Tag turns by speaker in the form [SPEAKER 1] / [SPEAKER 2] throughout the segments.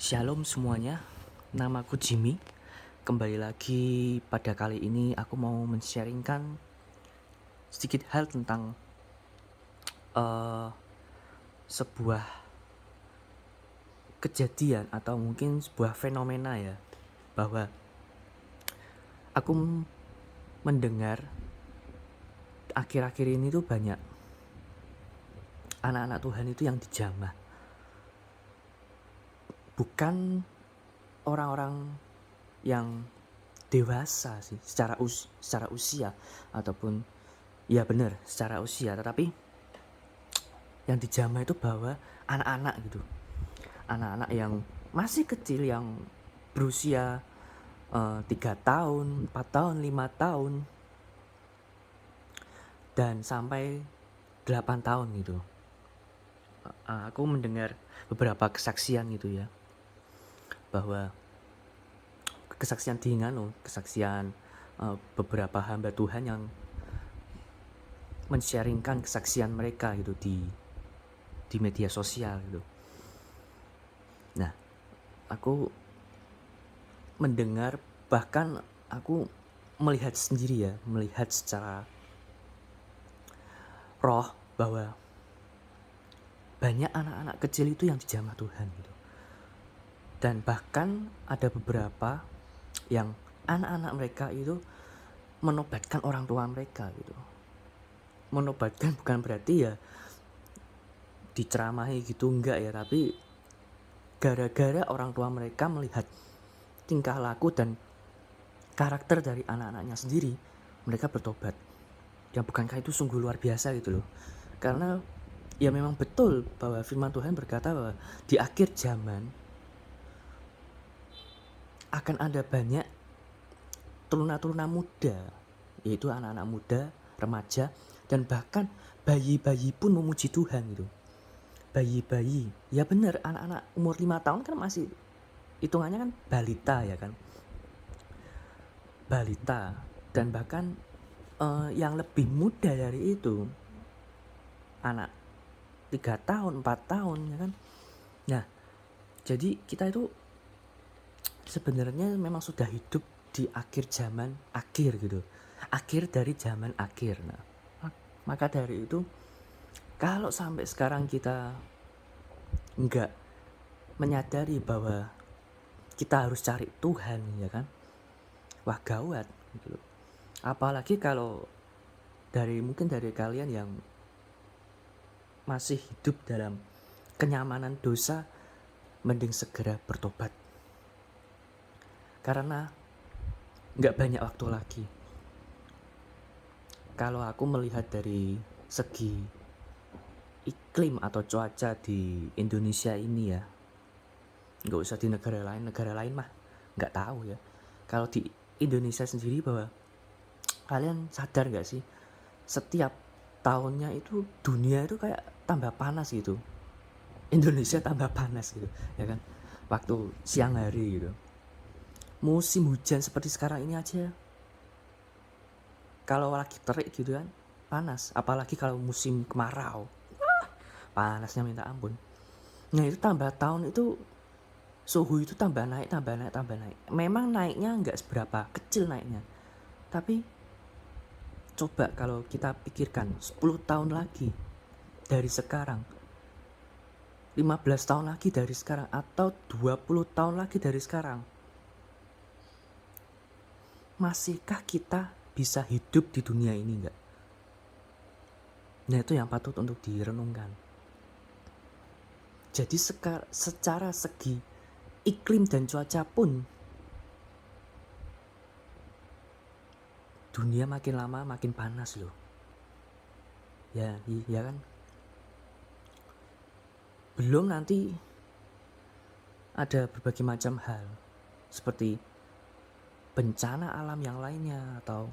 [SPEAKER 1] Shalom semuanya, namaku Jimmy. Kembali lagi pada kali ini aku mau men-sharingkan sedikit hal tentang sebuah kejadian atau mungkin sebuah fenomena ya, bahwa aku mendengar akhir-akhir ini tuh banyak anak-anak Tuhan itu yang dijamah. Bukan orang-orang yang dewasa sih secara usia ataupun ya benar secara usia, tetapi yang dijamah itu bahwa anak-anak gitu, anak-anak yang masih kecil yang berusia 3 tahun, 4 tahun, 5 tahun dan sampai 8 tahun gitu. Aku mendengar beberapa kesaksian gitu ya, bahwa kesaksian beberapa hamba Tuhan yang men-sharingkan kesaksian mereka gitu di media sosial gitu. Nah, aku mendengar, bahkan aku melihat sendiri ya, melihat secara roh bahwa banyak anak-anak kecil itu yang dijamah Tuhan gitu. Dan bahkan ada beberapa yang anak-anak mereka itu menobatkan orang tua mereka gitu. Menobatkan bukan berarti ya diceramahi gitu, enggak ya, tapi gara-gara orang tua mereka melihat tingkah laku dan karakter dari anak-anaknya sendiri, mereka bertobat. Ya bukankah itu sungguh luar biasa gitu loh. Karena ya memang betul bahwa firman Tuhan berkata bahwa di akhir zaman akan ada banyak turuna-turuna muda, yaitu anak-anak muda, remaja, dan bahkan bayi-bayi pun memuji Tuhan gitu. Bayi-bayi, ya benar, anak-anak umur 5 tahun kan masih hitungannya kan balita ya kan. Balita, dan bahkan yang lebih muda dari itu anak 3 tahun, 4 tahun ya kan. Nah, jadi kita itu sebenarnya memang sudah hidup di akhir zaman akhir gitu, akhir dari zaman akhir. Nah, maka dari itu kalau sampai sekarang kita nggak menyadari bahwa kita harus cari Tuhan ya kan, wah gawat gitu. Apalagi kalau mungkin dari kalian yang masih hidup dalam kenyamanan dosa, mending segera bertobat, karena nggak banyak waktu lagi. Kalau aku melihat dari segi iklim atau cuaca di Indonesia ini ya, nggak usah di negara lain mah nggak tahu ya. Kalau di Indonesia sendiri, bahwa kalian sadar nggak sih, setiap tahunnya itu dunia itu kayak tambah panas gitu, Indonesia tambah panas gitu ya kan, waktu siang hari gitu. Musim hujan seperti sekarang ini aja kalau lagi terik gitu kan panas, apalagi kalau musim kemarau, panasnya minta ampun. Nah itu tambah tahun itu suhu itu tambah naik. Memang naiknya nggak seberapa kecil naiknya, tapi coba kalau kita pikirkan 10 tahun lagi dari sekarang, 15 tahun lagi dari sekarang, atau 20 tahun lagi dari sekarang, masihkah kita bisa hidup di dunia ini enggak? Nah itu yang patut untuk direnungkan. Jadi secara segi iklim dan cuaca pun, dunia makin lama makin panas loh. Ya, iya kan? Belum nanti ada berbagai macam hal seperti bencana alam yang lainnya atau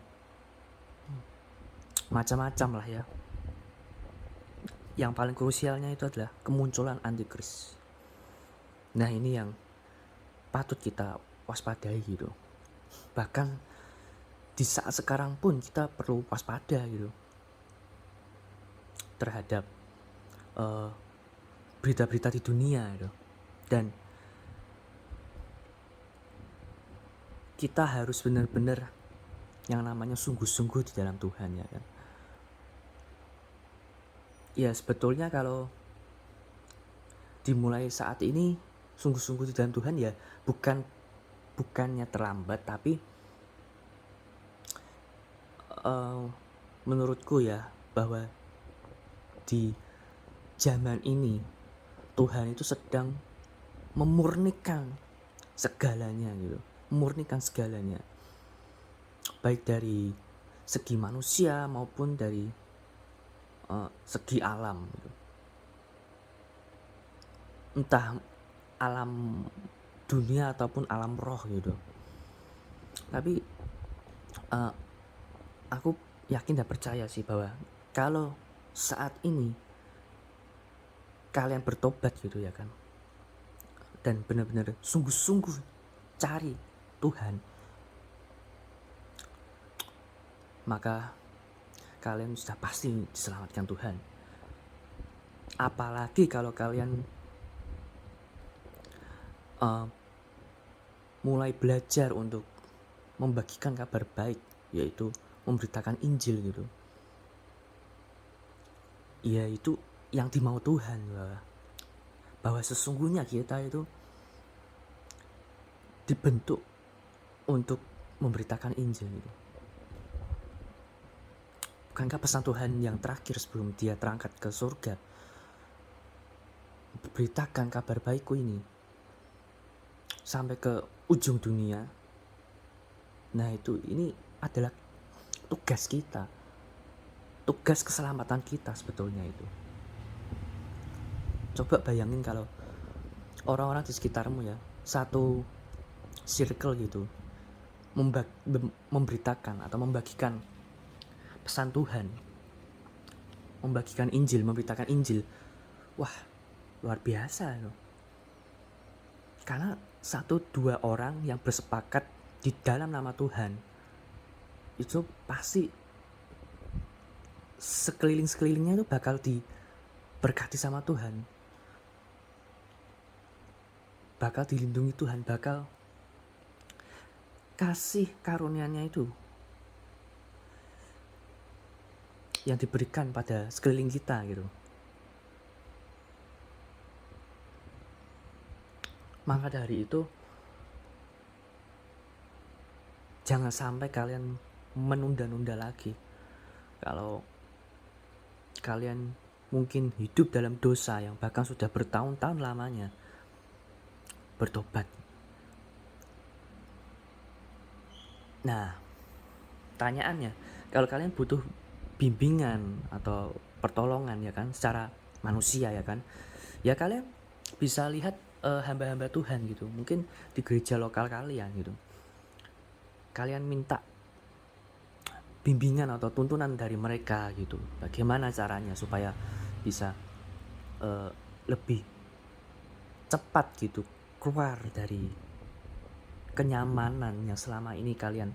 [SPEAKER 1] macam-macam lah ya. Yang paling krusialnya itu adalah kemunculan antikris. Nah ini yang patut kita waspadai gitu. Bahkan di saat sekarang pun kita perlu waspada gitu terhadap berita-berita di dunia gitu. Dan kita harus benar-benar yang namanya sungguh-sungguh di dalam Tuhan, ya kan. Ya sebetulnya kalau dimulai saat ini sungguh-sungguh di dalam Tuhan, ya bukannya terlambat, tapi menurutku ya, bahwa di zaman ini Tuhan itu sedang memurnikan segalanya gitu, memurnikan segalanya, baik dari segi manusia maupun dari segi alam gitu. Entah alam dunia ataupun alam roh gitu. Tapi aku yakin dan percaya sih bahwa kalau saat ini kalian bertobat gitu ya kan, dan benar-benar sungguh-sungguh cari Tuhan, maka kalian sudah pasti diselamatkan Tuhan. Apalagi kalau kalian mulai belajar untuk membagikan kabar baik, yaitu memberitakan Injil gitu. Ya itu yang dimau Tuhan, bahwa sesungguhnya kita itu dibentuk untuk memberitakan Injil gitu. Bukankah pesan Tuhan yang terakhir sebelum dia terangkat ke surga, beritakan kabar baikku ini sampai ke ujung dunia? Nah ini adalah tugas kita, tugas keselamatan kita sebetulnya itu. Coba bayangin kalau orang-orang di sekitarmu ya, satu circle gitu, memberitakan atau membagikan pesan Tuhan, membagikan Injil, memberitakan Injil. Wah, luar biasa loh. Karena 1-2 orang yang bersepakat di dalam nama Tuhan, itu pasti sekeliling-sekelilingnya itu bakal diberkati sama Tuhan, bakal dilindungi Tuhan, bakal kasih karunia-Nya itu yang diberikan pada sekeliling kita gitu. Maka dari itu, jangan sampai kalian menunda-nunda lagi. Kalau kalian mungkin hidup dalam dosa yang bahkan sudah bertahun-tahun lamanya, bertobat. Nah, pertanyaannya, kalau kalian butuh bimbingan atau pertolongan ya kan, secara manusia ya kan, ya kalian bisa lihat hamba-hamba Tuhan gitu, mungkin di gereja lokal kalian gitu. Kalian minta bimbingan atau tuntunan dari mereka gitu, bagaimana caranya supaya bisa lebih cepat gitu keluar dari kenyamanan yang selama ini kalian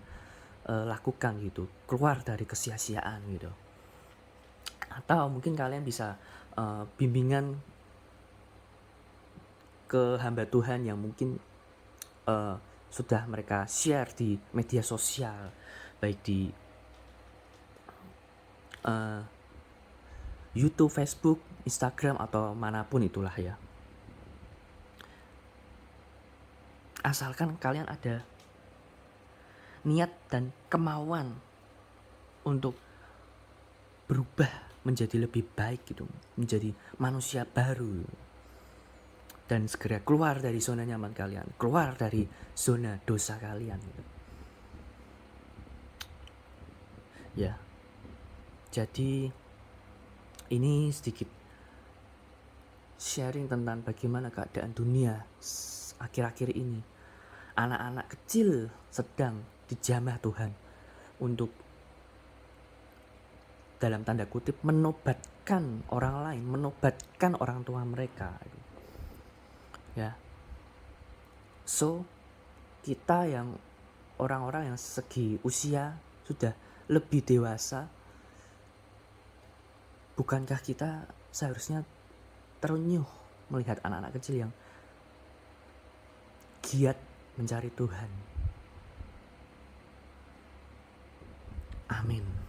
[SPEAKER 1] lakukan gitu, keluar dari kesia-siaan gitu. Atau mungkin kalian bisa bimbingan ke hamba Tuhan yang mungkin sudah mereka share di media sosial, baik di YouTube, Facebook, Instagram, atau manapun itulah ya. Asalkan kalian ada niat dan kemauan untuk berubah menjadi lebih baik gitu, menjadi manusia baru, dan segera keluar dari zona nyaman kalian, keluar dari zona dosa kalian gitu. Ya, jadi ini sedikit sharing tentang bagaimana keadaan dunia akhir-akhir ini. Anak-anak kecil sedang dijamah Tuhan untuk, dalam tanda kutip, menobatkan orang lain, menobatkan orang tua mereka. Ya, so kita yang orang-orang yang segi usia sudah lebih dewasa, bukankah kita seharusnya terenyuh melihat anak-anak kecil yang giat mencari Tuhan, Amin.